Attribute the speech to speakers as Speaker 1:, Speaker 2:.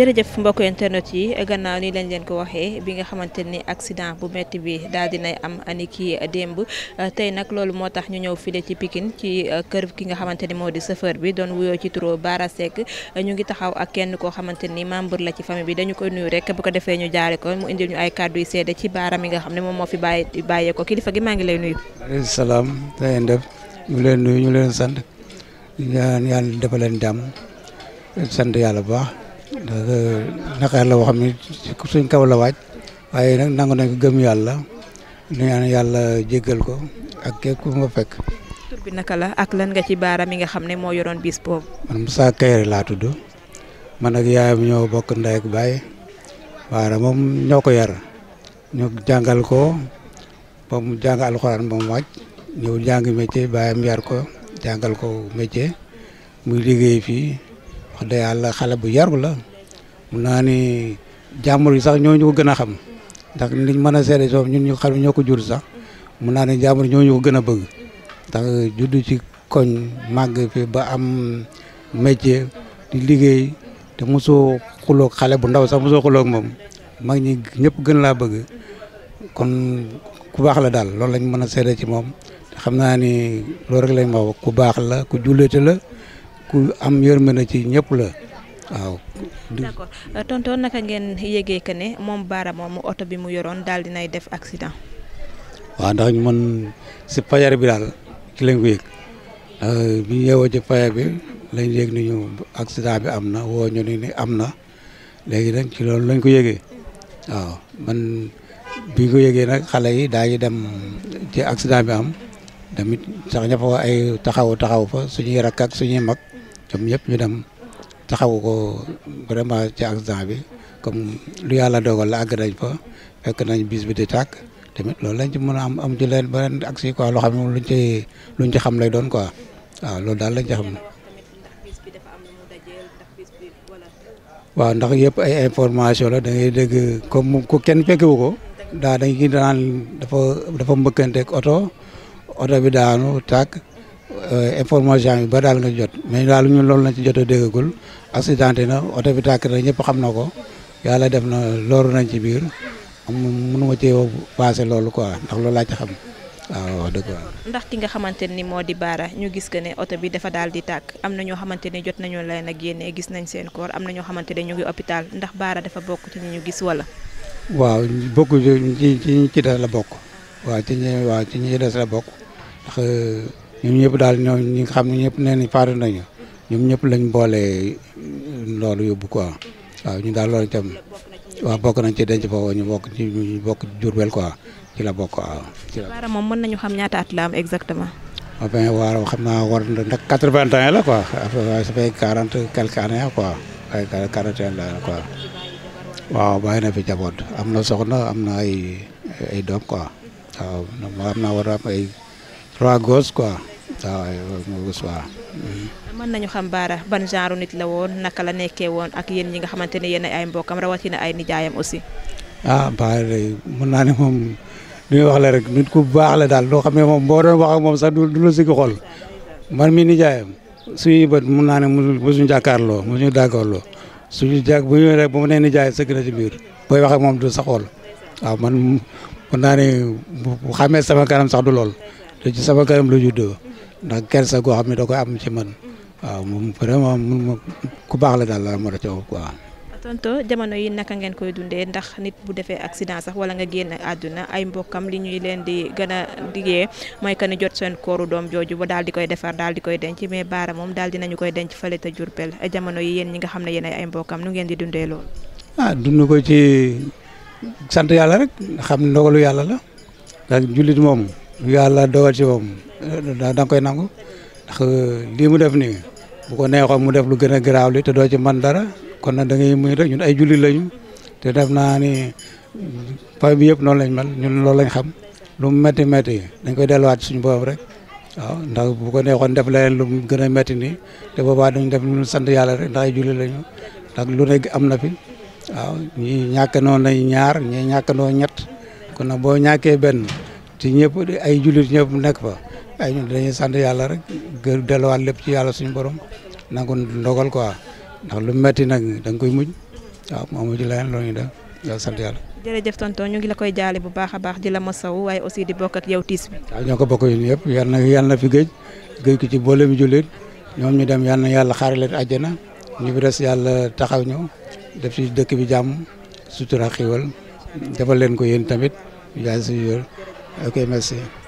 Speaker 1: jërëjëf mbokk internet yi gannaaw ni lañ leen ko waxee bi nga xamante ni accident bu metti bi daal dinay am ani ki démb tey nag loolu moo tax ñu ñëw file ci Pikine ci kër ki nga xamante ni moo di chauffeur bi doon wuyoo ci turo Bara Seck ñu ngi taxaw ak kenn koo xamante ni membre la ci famille bi dañu koy nuyu rek bu ko defee ñu jaare ko mu indil ñu ay kàddu yu seede ci Bara mi nga xam ne moom moo fi bàyyee ko kilifa gi maa ngi lay nuyu.
Speaker 2: alayhi salaam na ngeen def ñu leen nuyu ñu leen sant ñaan yàlla defal leen jàmm sant yàlla bu baax ndax naqar la boo xam ne suñ kaw la waaj waaye nag nangu nañ ko gëm yàlla ñaan yàlla jéggal ko ak képp ku ma fekk.
Speaker 1: tur bi naka la ak lan nga ci Bara mi nga xam ne moo yoroon bis boobu.
Speaker 2: man Moussa Kayre laa tudd man ak yaayam ñoo bokk ndey ak baay Bara moom ñoo ko yar ñu jàngal ko ba mu jàng alxuraan ba mu wàcc ñëw jàng métier baayam yar ko jàngal ko métier muy liggéey fii. wax dëgg yàlla xale bu yaru la mun naa ni jàmbur yi sax ñooñu ko gën a xam ndax liñ mën a seede soof ñun ñu xam ñoo ko jur sax mun naa ne jàmbur ñooñu ko gën a bëgg ndax juddu ci koñ màgg fi ba am métier di liggéey te mosoo xuloog xale bu ndaw sax mosoo xuloog moom mag ñi ñëpp gën laa bëgg kon ku baax la daal loolu lañ mën a seede ci moom te xam naa ni loolu rek lañ ma wax ku baax la ku jullite la ku am yërmande ci ñëpp la waaw.
Speaker 1: d'accord tonton naka ngeen yëgee que ne moom Bara moom oto bi mu yoroon daal dinay def accident.
Speaker 2: waaw ndax ñu man si fajar bi daal ci lañ ko yëg bi ñu yeewoo ci fajar bi lañ yëg ni ñu accident bi am na woo ñu ni am na léegi nag ci loolu lañ ko yëgee waaw man bi ko yëgee nag xale yi daañu dem ci accident bi am tamit sax ña fa ay taxaw fa suñuy rakk ak suñuy mag. ñoom ñëpp ñu dem taxawu ko vraiment ci accident bi comme lu yàlla dogal la àgg nañ fa fekk nañ bis bi di tàkk tamit loolu lañ ci mën a am ci leen beneen aksi quoi loo xam ne luñ ci xam lay doon quoi waaw loolu daal lañ ci xam. waaw ndax yëpp ay information la da ngay dégg comme ku kenn fekkewu ko dañ ki daan dafa mbëkkanteeg oto bi daanu tàkk. information yi ba daal nga jot mais daal ñun loolu lañ ci jot a déggagul accidenté na oto bi tàkk na ñëpp xam na ko yàlla def na looru nañ ci biir mënuma ci passé loolu quoi ndax loolu laa ci xam waaw dëgg waaw.
Speaker 1: ndax ki nga xamante ni moo di Bara ñu gis que ne oto bi dafa daal di tàkk am na ñoo xamante ni jot nañu leen a génne gis nañ seen koor am na ñoo xamante ne ñu ngi hôpital ndax Bara dafa bokk ci ñi ñu gis wala.
Speaker 2: waaw bokk ci des la bokk waaw ci ñi des la bokk ndax. ñoom ñëpp daal ñoom ñi nga xam ne ñëpp nee nañ faatu nañu ñoom ñëpp lañ boole loolu yóbbu quoi waaw ñu daal loolu itam waaw bokk nañ ci denc foofu ñu bokk Diourbel quoi ci la bokk waaw.
Speaker 1: Bara moom mën nañu xam ñaata at la am exactement.
Speaker 2: enfin waaw xam naa war na nag 80 ans la quoi ça fait 40 quelques années quoi ay 41 la quoi waaw bàyyi na fi jaboot am na soxna am na ay doom quoi waaw am na war a am ay 3 gosses quoi. waaw
Speaker 1: mën nañu xam Bara ban genre nit la woon naka la nekkee woon ak yéen ñi nga xamante ne yéen ay mbokkam rawatina ay nijaayam aussi.
Speaker 2: Bara day mën naa ne moom li ñuy wax la rek nit ku baax la daal loo xam ne moom boo doon wax ak moom sax du la sigg xol man mi nijaayam suñuy bët mën naa ne mosuñu jàkkaarloo mosuñu dàggoorloo bu ñu rek ba mu nee nijaay sëgg na ci biir booy wax ak moom du sa xol waaw man mën naa ne bu xamee sama kanam sax du lool. te ci sama kanam la juddoo ndax kersa goo xam ne da koy am ci man waaw moom vraiment ku baax la daal la moo tax quoi.
Speaker 1: tonto jamono yi naka ngeen koy dundee ndax nit bu defee accident sax wala nga génn àdduna ay mbokkam li ñuy leen di gën a liggéey mooy que ni jot seen kooru doom jooju ba daal di koy defar daal di koy denc mais Bara moom daal dinañu koy denc fële te Diourbel jamono yi yéen ñi nga xam ne yéen ay mbokkam nu ngeen di dundee loolu.
Speaker 2: dund ko ci sant yàlla rek xam ndogalu yàlla la ndax jullit moom. yàlla dogal ci moom da nga koy nangu ndax lii mu def nii bu ko neexoon mu def lu gën a garaaw li te doo ci man dara kon nag da ngay muñ rek ñun ay jullit lañu te def naa ni famille bi yëpp noonu lañ mel ñun loolu lañ xam lu mu métti métti dañ koy delluwaat suñu borom rek waaw ndax bu ko neexoon def leneen lu mu gën a métti nii te boobaa dañ def lu sant yàlla rek ndax ay jullit lañu ndax lu nekk am na fi waaw ñi ñàkkandoo nañ ñaar ñi ñàkkandoo ñett kon nag boo ñàkkee benn. ci ñëpp ay jullit ñëpp nekk fa ay ñun dañuy sant yàlla rek delluwaat lépp ci yàlla suñu borom nangu ndogal quoi ndax lu metti nag da nga koy muñ waaw moomu ci leneen loolu ñu def yow sant yàlla.
Speaker 1: jërëjëf tonton ñu ngi la koy jaale bu baax a baax di la masawu waaye aussi di bokk ak yow tiis bi.
Speaker 2: waaw ñoo ko bokk ñun yëpp yal na fi géej ko ci boole mi jullit ñoom ñu dem yal na yàlla xaare leen àjjana ñu fi des yàlla taxaw ñu def ci dëkk bi jàmm sutura xiwal defal leen ko yéen tamit yaay si ok merci.